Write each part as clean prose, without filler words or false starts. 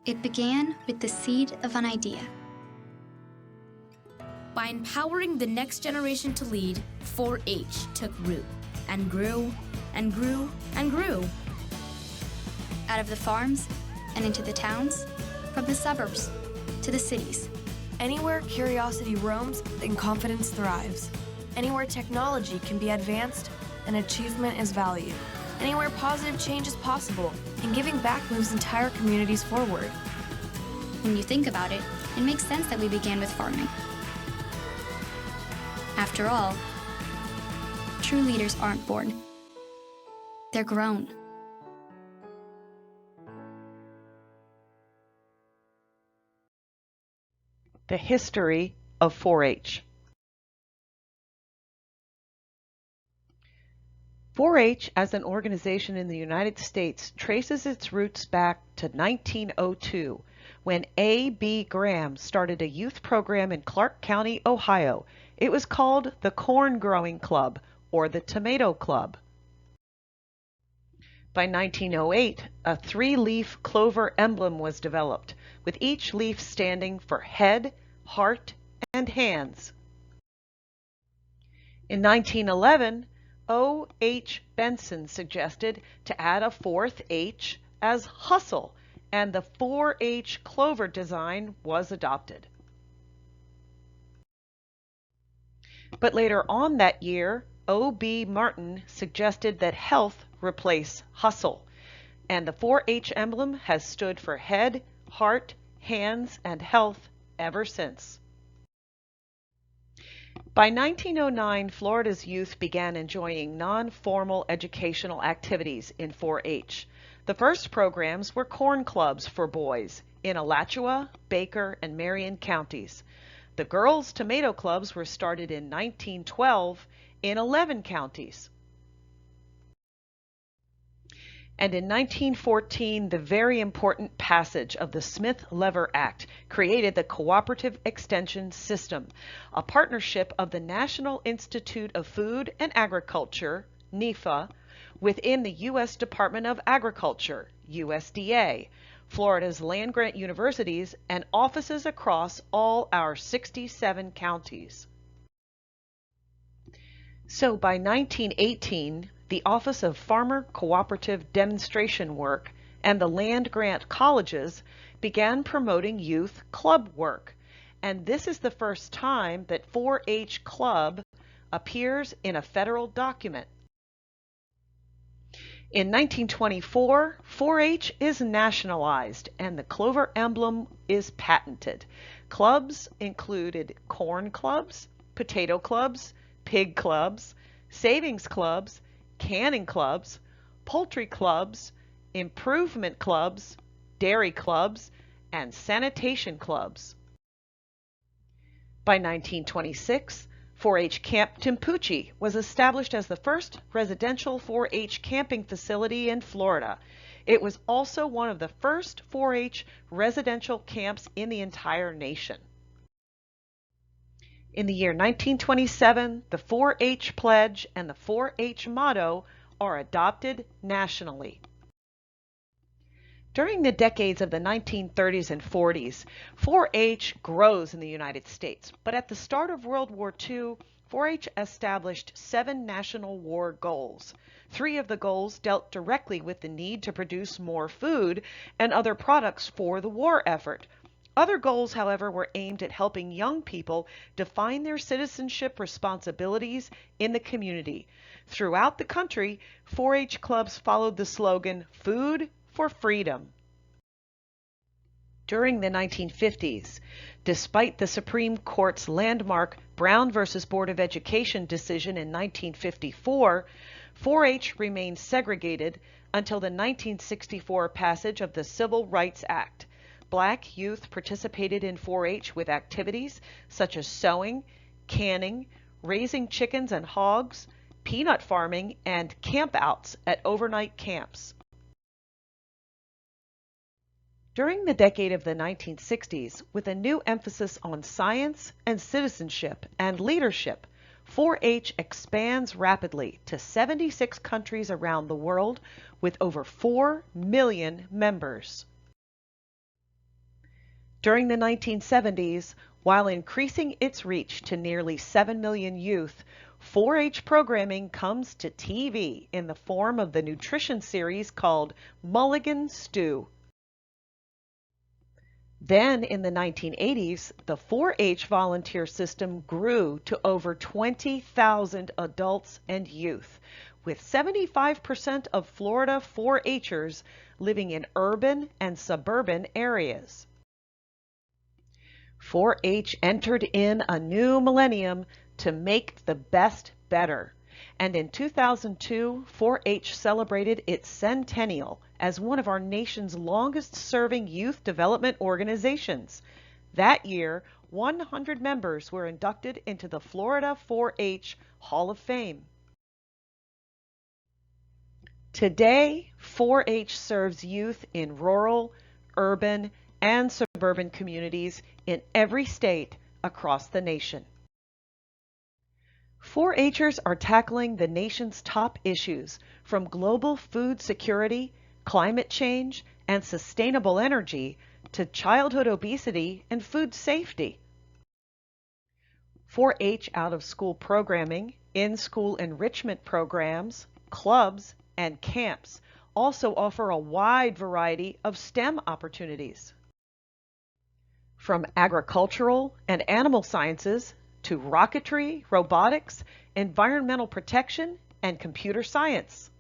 It began with the seed of an idea. By empowering the next generation to lead, 4-H took root and grew and grew and grew. Out of the farms and into the towns, from the suburbs to the cities. Anywhere curiosity roams and confidence thrives. Anywhere technology can be advanced and achievement is valued. Anywhere positive change is possible and giving back moves entire communities forward. When you think about it, it makes sense that we began with farming. After all, true leaders aren't born. They're grown. The history of 4-H. 4-H as an organization in the United States traces its roots back to 1902 when A.B. Graham started a youth program in Clark County, Ohio. It was called the Corn Growing Club or the Tomato Club. By 1908, a 3-leaf clover emblem was developed, with each leaf standing for head, heart, and hands. In 1911, O.H. Benson suggested to add a 4th H as hustle, and the 4-H clover design was adopted. But later on that year, O.B. Martin suggested that health replace hustle, and the 4-H emblem has stood for head, heart, hands, and health ever since. By 1909, Florida's youth began enjoying non-formal educational activities in 4-H. The first programs were corn clubs for boys in Alachua, Baker, and Marion counties. The girls' tomato clubs were started in 1912 in 11 counties. And in 1914, the very important passage of the Smith-Lever Act created the Cooperative Extension System, a partnership of the National Institute of Food and Agriculture, NIFA, within the U.S. Department of Agriculture, USDA, Florida's land-grant universities, and offices across all our 67 counties. So by 1918, the Office of Farmer Cooperative Demonstration Work and the land-grant colleges began promoting youth club work, and this is the first time that 4-H Club appears in a federal document. In 1924, 4-H is nationalized and the clover emblem is patented. Clubs included corn clubs, potato clubs, pig clubs, savings clubs, canning clubs, poultry clubs, improvement clubs, dairy clubs, and sanitation clubs. By 1926, 4-H Camp Timpucci was established as the first residential 4-H camping facility in Florida. It was also one of the first 4-H residential camps in the entire nation. In the year 1927, the 4-H Pledge and the 4-H motto are adopted nationally. During the decades of the 1930s and 40s, 4-H grows in the United States, but at the start of World War II, 4-H established 7 national war goals. 3 of the goals dealt directly with the need to produce more food and other products for the war effort. Other goals, however, were aimed at helping young people define their citizenship responsibilities in the community. Throughout the country, 4-H clubs followed the slogan, "Food for Freedom." During the 1950s, despite the Supreme Court's landmark Brown v. Board of Education decision in 1954, 4-H remained segregated until the 1964 passage of the Civil Rights Act. Black youth participated in 4-H with activities such as sewing, canning, raising chickens and hogs, peanut farming, and campouts at overnight camps. During the decade of the 1960s, with a new emphasis on science and citizenship and leadership, 4-H expands rapidly to 76 countries around the world with over 4 million members. During the 1970s, while increasing its reach to nearly 7 million youth, 4-H programming comes to TV in the form of the nutrition series called Mulligan Stew. Then in the 1980s, the 4-H volunteer system grew to over 20,000 adults and youth, with 75% of Florida 4-Hers living in urban and suburban areas. 4-H entered in a new millennium to make the best better. And in 2002, 4-H celebrated its centennial as one of our nation's longest-serving youth development organizations. That year, 100 members were inducted into the Florida 4-H Hall of Fame. Today, 4-H serves youth in rural, urban, and suburban communities in every state across the nation. 4-Hers are tackling the nation's top issues, from global food security, climate change, and sustainable energy to childhood obesity and food safety. 4-H out-of-school programming, in-school enrichment programs, clubs, and camps also offer a wide variety of STEM opportunities. From agricultural and animal sciences to rocketry, robotics, environmental protection, and computer science.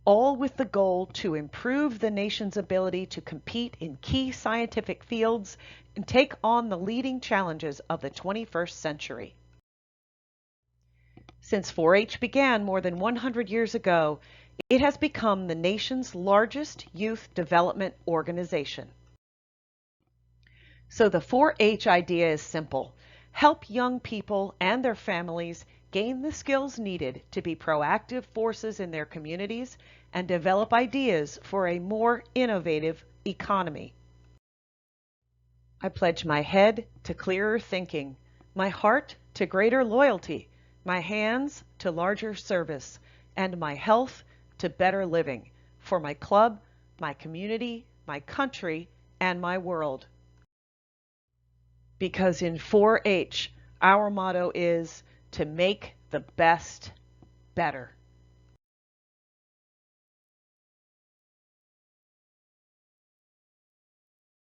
All with the goal to improve the nation's ability to compete in key scientific fields and take on the leading challenges of the 21st century. Since 4-H began more than 100 years ago, it has become the nation's largest youth development organization. So the 4-H idea is simple. Help young people and their families gain the skills needed to be proactive forces in their communities and develop ideas for a more innovative economy. I pledge my head to clearer thinking, my heart to greater loyalty, my hands to larger service, and my health to better living for my club, my community, my country, and my world. Because in 4-H, our motto is to make the best better.